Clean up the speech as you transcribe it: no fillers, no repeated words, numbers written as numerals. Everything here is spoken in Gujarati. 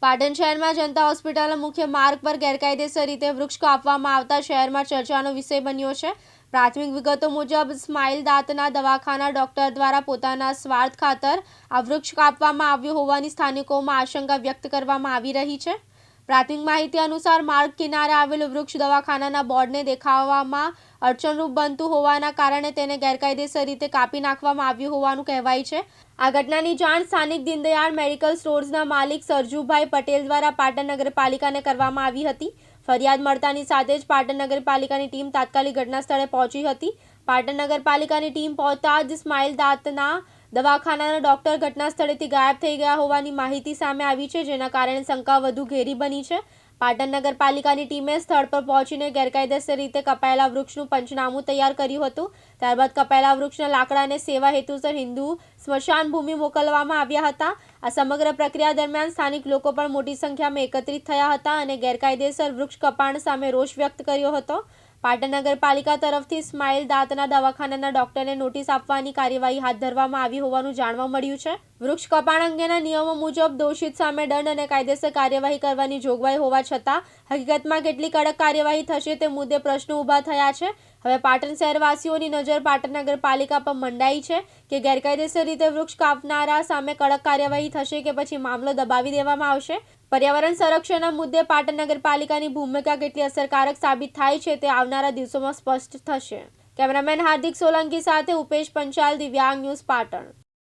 પાટણ શહેરમાં જનતા હોસ્પિટલના મુખ્ય માર્ગ પર ગેરકાયદેસર રીતે વૃક્ષ કાપવામાં આવતા શહેરમાં ચર્ચાનો વિષય બન્યો છે। પ્રાથમિક વિગતો મુજબ સ્માઇલ દાંતના દવાખાના ડોક્ટર દ્વારા પોતાના સ્વાર્થ ખાતર આ વૃક્ષ કાપવામાં આવ્યું હોવાની સ્થાનિકોમાં આશંકા વ્યક્ત કરવામાં આવી રહી છે। પ્રાથમિક માહિતી અનુસાર માર્ગ કિનારે આવેલું વૃક્ષ દવાખાનાના બોર્ડને દેખાવામાં અડચણરૂપ બનતું હોવાના કારણે તેને ગેરકાયદેસર રીતે કાપી નાખવામાં આવ્યું હોવાનું કહેવાય છે। આ ઘટનાની જાણ સ્થાનિક દીનદયાળ મેડિકલ સ્ટોર્સના માલિક સરજુભાઈ પટેલ દ્વારા પાટણ નગરપાલિકાને કરવામાં આવી હતી। ફરિયાદ મળતાની સાથે જ પાટણ નગરપાલિકાની ટીમ તાત્કાલિક ઘટના સ્થળે પહોંચી હતી। પાટણ નગરપાલિકાની ટીમ પહોંચતા જ સ્માઇલ દાંતના દવાખાનાના ડોક્ટર ઘટના સ્થળેથી ગાયબ થઈ ગયા હોવાની માહિતી સામે આવી છે, જેના કારણે શંકા વધુ ઘેરી બની છે। પાટણ નગરપાલિકાની ટીમે સ્થળ પર પહોંચીને ગેરકાયદેસર રીતે કપાયેલા વૃક્ષનું પંચનામું તૈયાર કર્યું હતું। ત્યારબાદ કપાયેલા વૃક્ષના લાકડાને સેવા હેતુસર હિન્દુ સ્મશાન ભૂમિ મોકલવામાં આવ્યા હતા। આ સમગ્ર પ્રક્રિયા દરમિયાન સ્થાનિક લોકો પણ મોટી સંખ્યામાં એકત્રિત થયા હતા અને ગેરકાયદેસર વૃક્ષ કપાણ સામે રોષ વ્યક્ત કર્યો હતો। પાટણ નગરપાલિકા તરફથી સ્માઇલ દાંતના દવાખાનાના ડોક્ટરને નોટિસ આપવાની કાર્યવાહી હાથ ધરવામાં આવી હોવાનું જાણવા મળ્યું છે। વૃક્ષ કપાણ અંગેના નિયમો મુજબ દોષિત સામે દંડ અને કાયદેસર કાર્યવાહી કરવાની જોગવાઈ હોવા છતાં હકીકતમાં કેટલી કડક કાર્યવાહી થશે તે મુદ્દે પ્રશ્નો ઊભા થયા છે। હવે પાટણ શહેરવાસીઓની નજર પાટણ નગરપાલિકા પર મંડાઈ છે કે ગેરકાયદેસર રીતે વૃક્ષ કાપનારા સામે કડક કાર્યવાહી થશે કે પછી મામલો દબાવી દેવામાં આવશે। પર્યાવરણ સંરક્ષણના મુદ્દે પાટણ નગરપાલિકાની ભૂમિકા કેટલી અસરકારક સાબિત થાય છે તે આવનારા દિવસોમાં સ્પષ્ટ થશે। કેમેરામેન હાર્દિક સોલંકી સાથે ઉપેશ પંચાલ, દિવ્યાંગ ન્યૂઝ, પાટણ।